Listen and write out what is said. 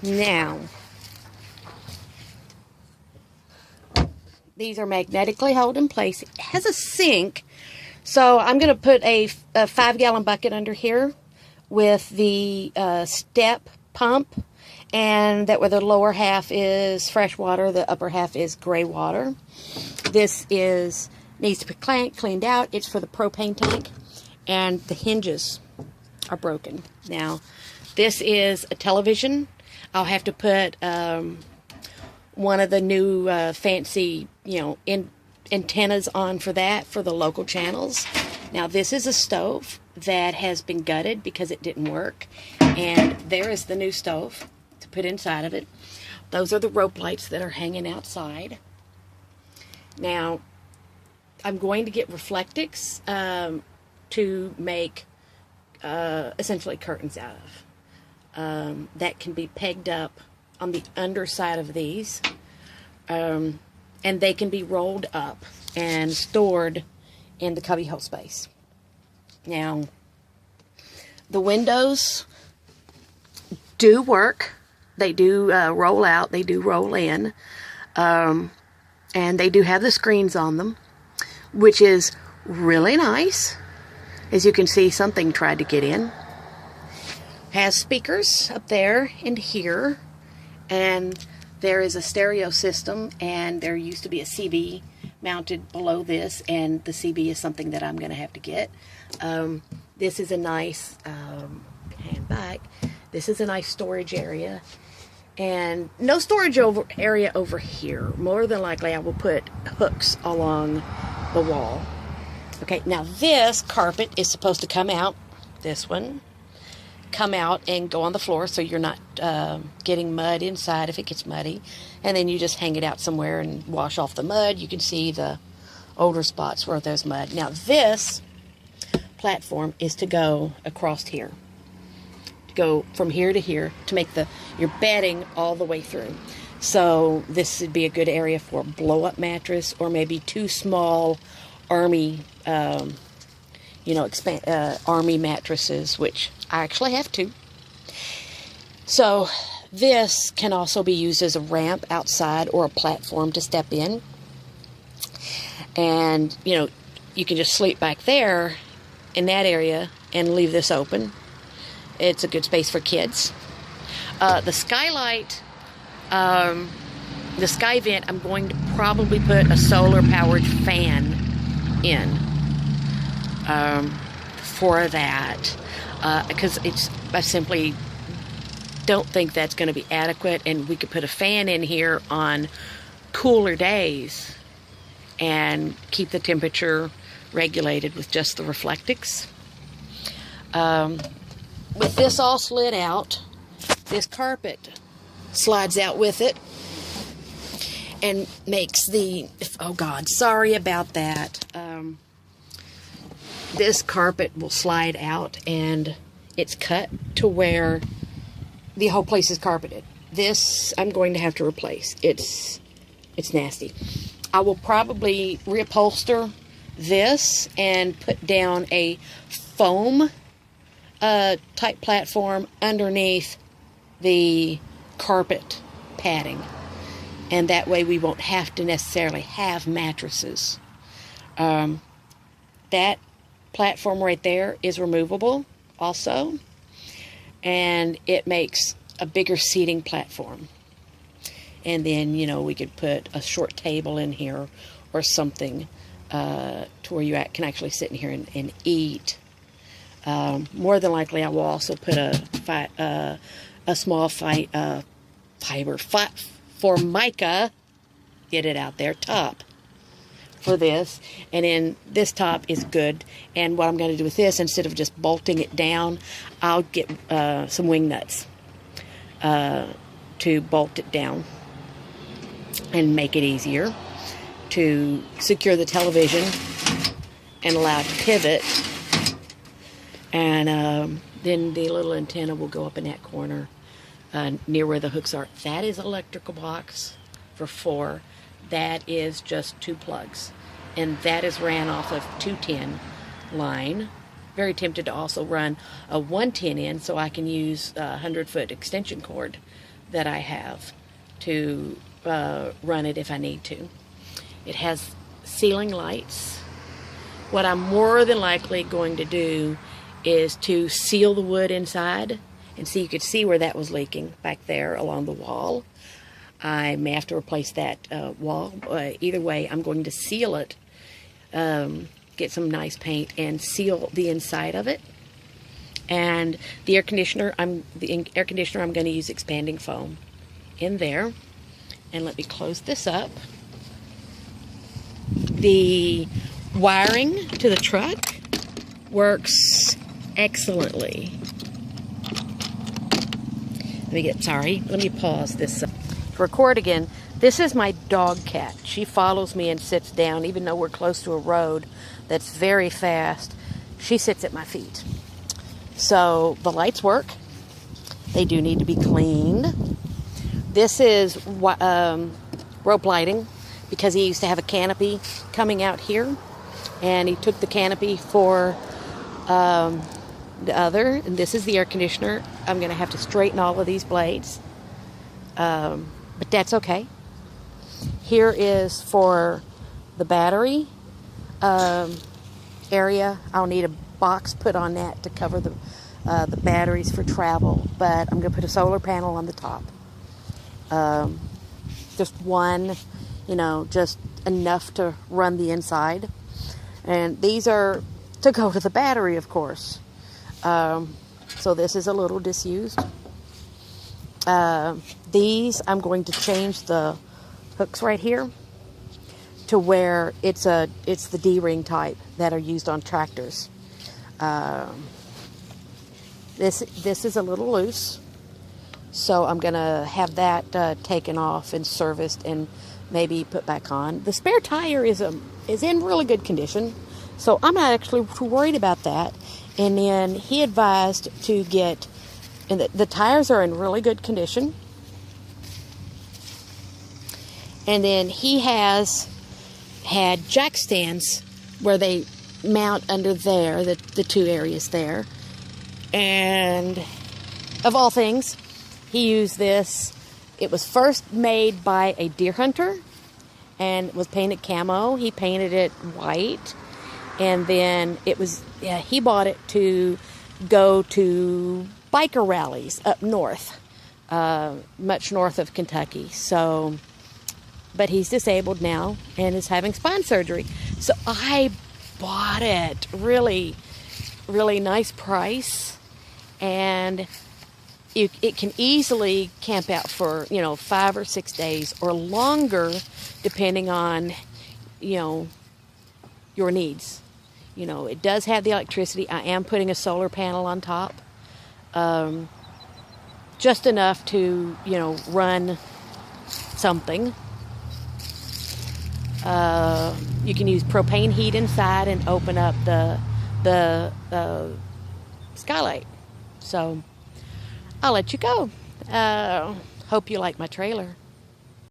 Now, these are magnetically held in place. It has a sink, so I'm going to put a 5-gallon bucket under here with the step pump, and that where the lower half is fresh water, the upper half is gray water. This needs to be cleaned out. It's for the propane tank, and the hinges are broken. Now, this is a television. I'll have to put one of the new fancy, antennas on for that, for the local channels. Now, this is a stove that has been gutted because it didn't work. And there is the new stove to put inside of it. Those are the rope lights that are hanging outside. Now, I'm going to get reflectix to make essentially curtains out of. That can be pegged up on the underside of these, and they can be rolled up and stored in the cubbyhole space. Now, the windows do work. They do roll out. They do roll in. And they do have the screens on them, which is really nice. As you can see, something tried to get in. Has speakers up there and here. And there is a stereo system, and there used to be a CB mounted below this, and the CB is something that I'm going to have to get. This is a nice, hand back, this is a nice storage area, and no storage area over here. More than likely I will put hooks along the wall. Okay, now this carpet is supposed to come out, this one, come out and go on the floor so you're not getting mud inside if it gets muddy, and then you just hang it out somewhere and wash off the mud. You can see the older spots where there's mud. Now this platform is to go across here, to go from here to here, to make your bedding all the way through. So this would be a good area for a blow-up mattress, or maybe 2 small army army mattresses, which I actually have 2. So this can also be used as a ramp outside or a platform to step in. And, you can just sleep back there in that area and leave this open. It's a good space for kids. The skylight, the sky vent, I'm going to probably put a solar-powered fan in. For that, because I simply don't think that's going to be adequate, and we could put a fan in here on cooler days and keep the temperature regulated with just the reflectix. With this all slid out, this carpet slides out with it and makes oh God, sorry about that. This carpet will slide out, and it's cut to where the whole place is carpeted. This I'm going to have to replace. It's nasty. I will probably reupholster this and put down a foam type platform underneath the carpet padding, and that way we won't have to necessarily have mattresses. That platform right there is removable also, and it makes a bigger seating platform. And then, we could put a short table in here or something to where you can actually sit in here and eat. More than likely, I will also put a small Formica, get it out there, top for this. And then this top is good. And what I'm going to do with this, instead of just bolting it down, I'll get some wing nuts to bolt it down and make it easier to secure the television and allow it to pivot. And then the little antenna will go up in that corner near where the hooks are. That is an electrical box for 4. That is just 2 plugs. And that is ran off of 210 line. Very tempted to also run a 110 in so I can use a 100-foot extension cord. that I have to run it if I need to. It has ceiling lights. What I'm more than likely going to do is to seal the wood inside, and so you could see where that was leaking back there along the wall. I may have to replace that wall. Either way, I'm going to seal it, get some nice paint and seal the inside of it. And the air conditioner, I'm going to use expanding foam in there. And let me close this up. The wiring to the truck works excellently. Let me pause this to record again. This is my dog cat. She follows me and sits down, even though we're close to a road that's very fast. She sits at my feet. So the lights work. They do need to be cleaned. This is rope lighting, because he used to have a canopy coming out here, and he took the canopy for the other. And this is the air conditioner. I'm going to have to straighten all of these blades, but that's okay. Here is for the battery area. I'll need a box put on that to cover the batteries for travel, but I'm going to put a solar panel on the top. Just one, just enough to run the inside. And these are to go to the battery, of course. So this is a little disused. These, I'm going to change the hooks right here to where it's the D-ring type that are used on tractors. This is a little loose, so I'm gonna have that taken off and serviced and maybe put back on. The spare tire is in really good condition, so I'm not actually too worried about that. And then he advised to get, and the tires are in really good condition. And then he has had jack stands where they mount under there, the two areas there. And of all things, he used this. It was first made by a deer hunter and was painted camo. He painted it white. And then he bought it to go to biker rallies up north, much north of Kentucky. So, but he's disabled now and is having spine surgery. So I bought it. Really, really nice price. And it can easily camp out for, 5 or 6 days or longer, depending on, your needs. It does have the electricity. I am putting a solar panel on top. Just enough to, run something. You can use propane heat inside and open up the skylight. So I'll let you go. Hope you like my trailer.